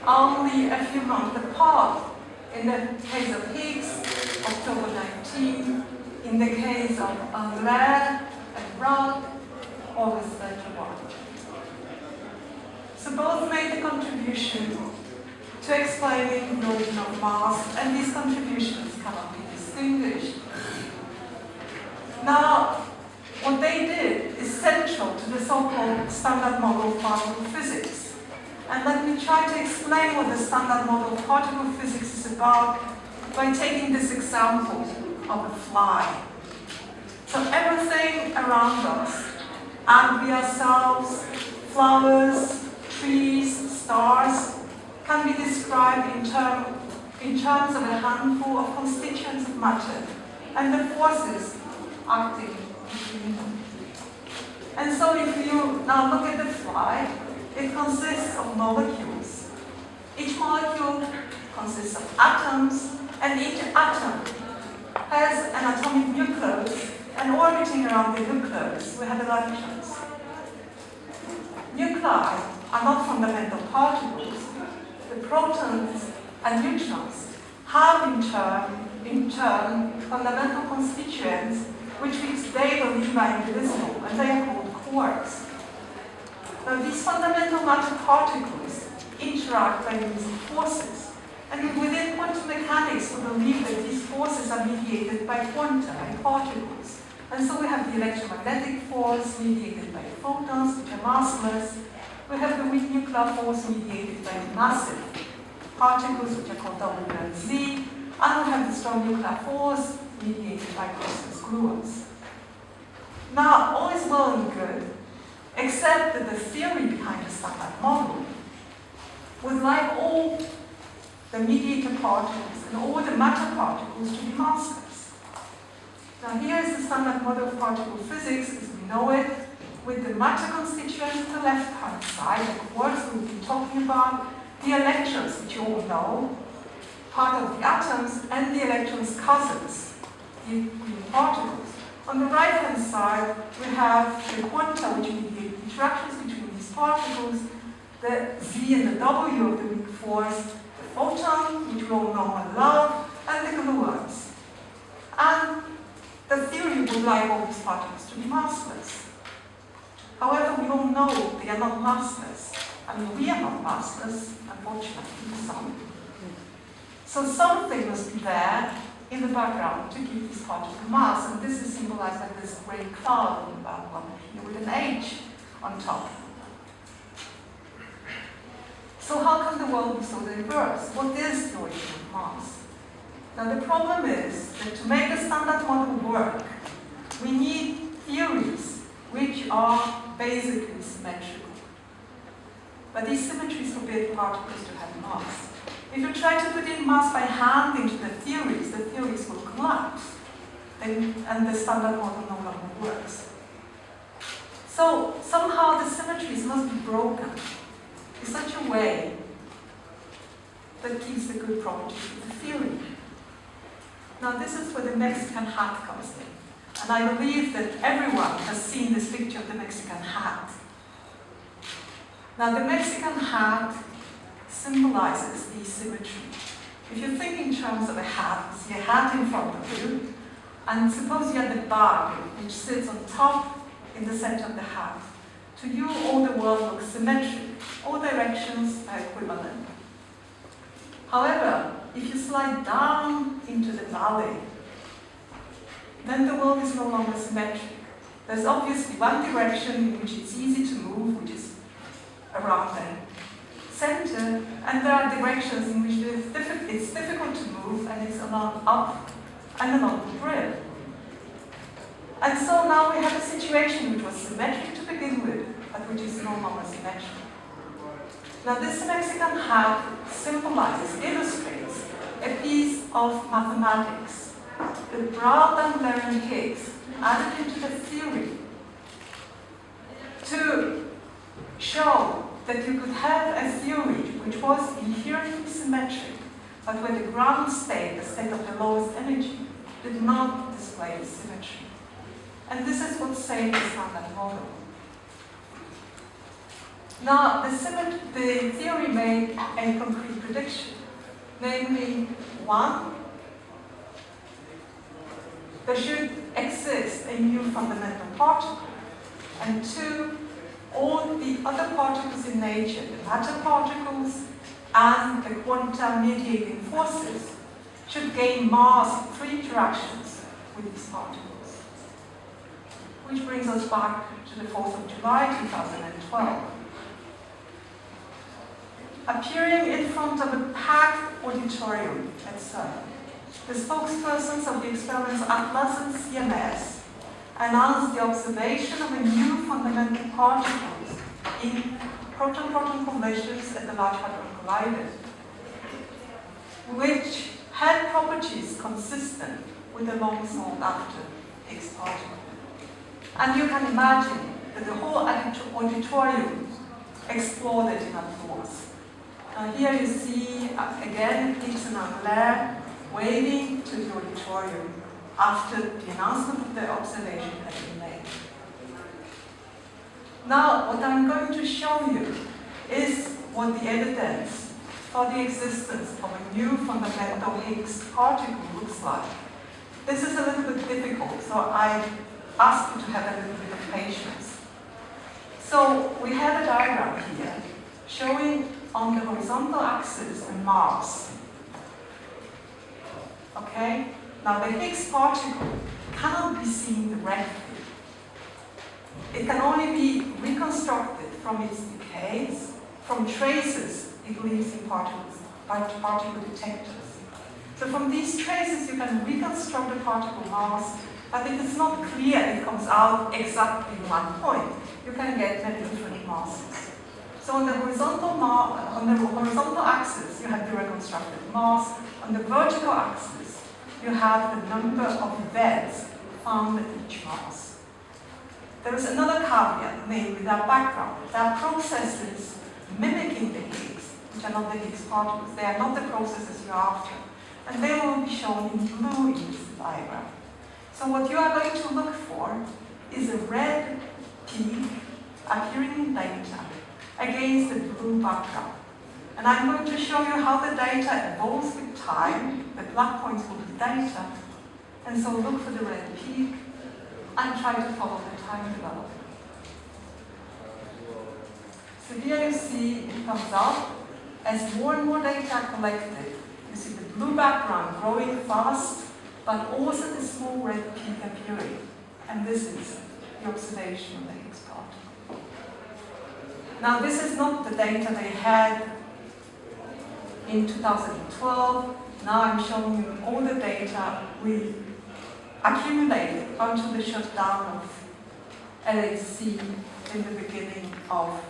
only a few months apart. In the case of Higgs, October 19, in the case of Laird and Rudd, August 31. So both made a contribution to explaining the origin of mass, and these contributions cannot be distinguished. Now, what they did is central to the so-called standard model of particle physics. And let me try to explain what the standard model of particle physics is about by taking this example of a fly. So everything around us, and we ourselves, flowers, trees, stars, can be described in terms of a handful of constituents of matter and the forces acting between them. And so if you now look at the fly, it consists of molecules. Each molecule consists of atoms, and each atom has an atomic nucleus, and orbiting around the nucleus we have electrons. Nuclei are not fundamental particles. The protons and neutrons have in turn fundamental constituents which they believe are indivisible, and they are called quarks. Now, these fundamental matter particles interact by using forces, and within quantum mechanics we believe that these forces are mediated by quanta and particles. And so we have the electromagnetic force mediated by photons, which are massless. We have the weak nuclear force mediated by the massive particles, which are called W and Z, and we have the strong nuclear force mediated by cosmos gluons. Now, all is well and good, except that the theory behind the standard model would like all the mediator particles and all the matter particles to be massless. Now, here is the standard model of particle physics as we know it, with the matter constituents on the left-hand side, the quarks we've been talking about, the electrons, which you all know, part of the atoms, and the electrons' cousins, the green particles. On the right-hand side, we have the quanta, which mediate interactions between these particles, the Z and the W of the weak force, the photon, which we all know and love, and the gluons. And the theory would like all these particles to be massless. However, we all know they are not massless. I mean, we are not massless, unfortunately, the sun. So something must be there in the background to give this particle mass, and this is symbolized by this gray cloud on the background here with an H on top. So how can the world be so diverse? What is the origin of mass? Now the problem is that to make a standard model work, we need theories which are basically symmetrical. But these symmetries forbid particles to have mass. If you try to put in mass by hand into the theories will collapse, and the standard model no longer works. So somehow the symmetries must be broken in such a way that gives the good properties of the theory. Now this is where the Mexican hat comes in. And I believe that everyone has seen this picture of the Mexican hat. Now the Mexican hat symbolizes the symmetry. If you think in terms of a hat, you see a hat in front of you, and suppose you have the bag which sits on top in the center of the hat. To you, all the world looks symmetric. All directions are equivalent. However, if you slide down into the valley, then the world is no longer symmetric. There's obviously one direction in which it's easy to move, which is around the center, and there are directions in which it's difficult to move, and it's along up and along the brim. And so now we have a situation which was symmetric to begin with, but which is no longer symmetric. Now this Mexican hat symbolizes, illustrates a piece of mathematics that Broad and Laird and Higgs added into the theory to show that you could have a theory which was inherently symmetric, but where the ground state, the state of the lowest energy, did not display symmetry. And this is what saved the standard model. Now, the theory made a concrete prediction, namely, one, there should exist a new fundamental particle, and two, all the other particles in nature, the matter particles and the quantum mediating forces, should gain mass through interactions with these particles. Which brings us back to the 4th of July 2012. Appearing in front of a packed auditorium at CERN, the spokespersons of the experiments Atlas and CMS announced the observation of a new fundamental particles in proton-proton collisions at the Large Hadron Collider, which had properties consistent with the long sought-after Higgs particle. And you can imagine that the whole auditorium exploded in applause. Now here you see, again, Higgs and Angler waving to the auditorium after the announcement of the observation had been made. Now, what I'm going to show you is what the evidence for the existence of a new fundamental Higgs particle looks like. This is a little bit difficult, so I ask you to have a little bit of patience. So we have a diagram here showing on the horizontal axis the mass. Okay? Now the Higgs particle cannot be seen directly. It can only be reconstructed from its decays, from traces it leaves in particle detectors. So from these traces you can reconstruct the particle mass, but it is not clear it comes out exactly in one point. You can get many different masses. So on the horizontal axis, you have the reconstructed mass. On the vertical axis, you have the number of events found at each mass. There is another caveat, namely that background. There are processes mimicking the Higgs, which are not the Higgs particles. They are not the processes you're after. And they will be shown in blue in this diagram. So what you are going to look for is a red peak appearing in data against the blue background. And I'm going to show you how the data evolves with time. The black points will be data. And so look for the red peak and try to follow the time development. So here you see it comes up as more and more data are collected. You see the blue background growing fast, but also the small red peak appearing. And this is the observation of the Higgs particle. Now this is not the data they had in 2012. Now I'm showing you all the data we accumulated until the shutdown of LHC in the beginning of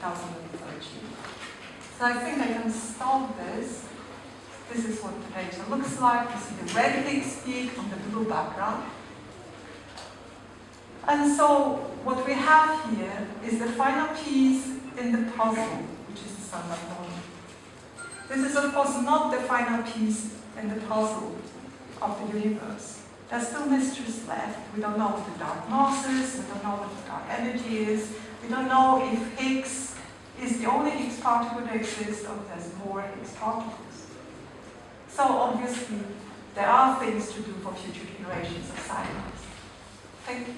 2013. So I think I can stop this. This is what the data looks like. You see the red Higgs peak on the blue background. And so what we have here is the final piece in the puzzle, which is the standard model. This is of course not the final piece in the puzzle of the universe. There's still mysteries left. We don't know what the dark mass is, we don't know what the dark energy is, we don't know if Higgs is the only Higgs particle that exists or there's more Higgs particles. So obviously there are things to do for future generations of scientists. Thank you.